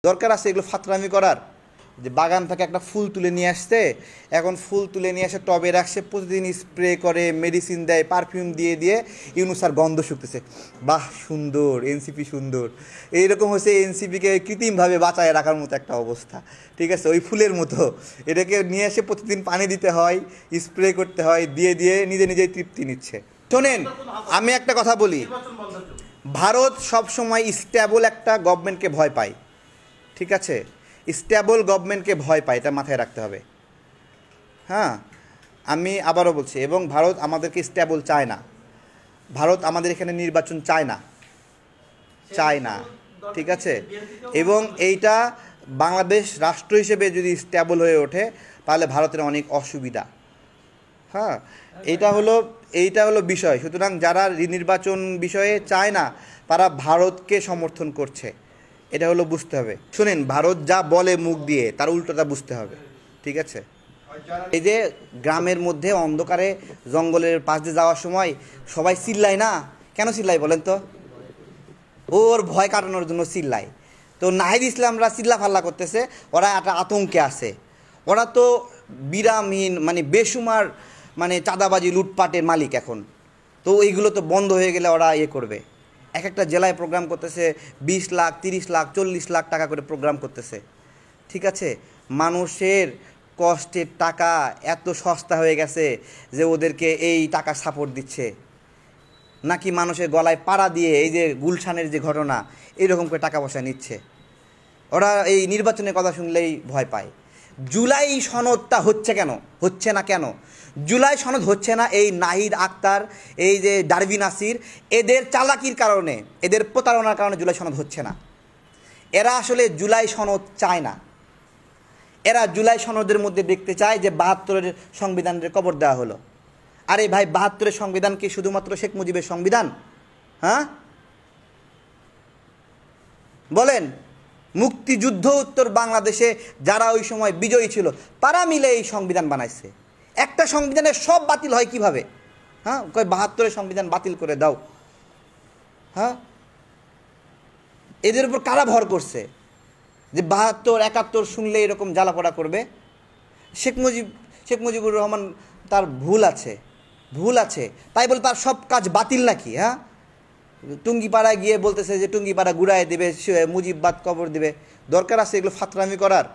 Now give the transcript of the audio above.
দরকার আছে এগুলো ফাতরামি করার? যে বাগান থেকে একটা ফুল তুলে নিয়ে আসছে, এখন ফুল তুলে নিয়ে এসে টবে রাখছে, প্রতিদিন স্প্রে করে, মেডিসিন দেয়, পারফিউম দিয়ে দিয়ে ইউনুস আর গন্ধ শুকতেছে। বাহ, সুন্দর এনসিপি, সুন্দর। এইরকম হচ্ছে এনসিপিকে কৃত্রিমভাবে বাঁচায় রাখার মতো একটা অবস্থা। ঠিক আছে, ওই ফুলের মতো এটাকে নিয়ে এসে প্রতিদিন পানি দিতে হয়, স্প্রে করতে হয়, দিয়ে দিয়ে নিজে নিজেই তৃপ্তি নিচ্ছে। শোনেন, আমি একটা কথা বলি, ভারত সবসময় স্ট্যাবল একটা গভর্নমেন্টকে ভয় পায়। ঠিক আছে, স্ট্যাবল গভর্নমেন্টকে ভয় পায়, এটা মাথায় রাখতে হবে। হ্যাঁ, আমি আবারও বলছি, এবং ভারত আমাদেরকে স্ট্যাবল চায় না। ভারত আমাদের এখানে নির্বাচন চায় না। ঠিক আছে, এবং এইটা বাংলাদেশ রাষ্ট্র হিসেবে যদি স্ট্যাবল হয়ে ওঠে তাহলে ভারতের অনেক অসুবিধা। হ্যাঁ, এইটা হলো বিষয়। সুতরাং যারা নির্বাচন বিষয়ে চায় না তারা ভারতকে সমর্থন করছে, এটা হলো বুঝতে হবে। শুনেন, ভারত যা বলে মুখ দিয়ে তার উল্টোটা বুঝতে হবে। ঠিক আছে, এই যে গ্রামের মধ্যে অন্ধকারে জঙ্গলের পাশ দিয়ে যাওয়ার সময় সবাই চিল্লায় না, কেন চিল্লায় বলেন তো? ওর ভয় কাটানোর জন্য চিল্লায়। তো নাহিদ ইসলামরা চিল্লা ফাল্লা করতেছে, ওরা একটা আতঙ্কে আছে। ওরা তো বিরামহীন, মানে বেসুমার, মানে চাঁদাবাজি লুটপাটের মালিক এখন। তো এইগুলো তো বন্ধ হয়ে গেলে ওরা করবে। এক একটা জেলায় প্রোগ্রাম করতেছে 20 লাখ, 30 লাখ, 40 লাখ টাকা করে প্রোগ্রাম করতেছে। ঠিক আছে, মানুষের কষ্টের টাকা এত সস্তা হয়ে গেছে যে ওদেরকে এই টাকা সাপোর্ট দিচ্ছে, নাকি মানুষের গলায় পাড়া দিয়ে এই যে গুলশানের যে ঘটনা, এইরকম করে টাকা পয়সা নিচ্ছে। ওরা এই নির্বাচনের কথা শুনলেই ভয় পায়। জুলাই সনদটা হচ্ছে না কেন? জুলাই সনদ হচ্ছে না এই নাহিদ আক্তার, এই যে ডারভিন নাসির, এদের চালাকির কারণে, এদের প্রতারণার কারণে জুলাই সনদ হচ্ছে না। এরা আসলে জুলাই সনদ চায় না। এরা জুলাই সনদের মধ্যে দেখতে চায় যে 72-এর সংবিধানের কবর দেওয়া হলো। আরে ভাই, 72-এর সংবিধান কি শুধুমাত্র শেখ মুজিবের সংবিধান? হ্যাঁ বলেন, মুক্তিযুদ্ধ উত্তর বাংলাদেশে যারা ওই সময় বিজয়ী ছিল তারা মিলে এই সংবিধান বানাইছে। একটা সংবিধানের সব বাতিল হয় কিভাবে? হ্যাঁ, 72-এর সংবিধান বাতিল করে দাও। হ্যাঁ, এদের উপর কারা ভর করছে যে 72, 71 শুনলে এরকম জ্বালাপড়া করবে? শেখ মুজিবুর রহমান, তার ভুল আছে তাই বলে তার সব কাজ বাতিল নাকি? হ্যাঁ, টুঙ্গিপাড়ায় গিয়ে বলতেছে যে টুঙ্গিপাড়া ঘুরায় দেবে, মুজিববাদ কবর দেবে। দরকার আছে এগুলো ফাতরামি করার?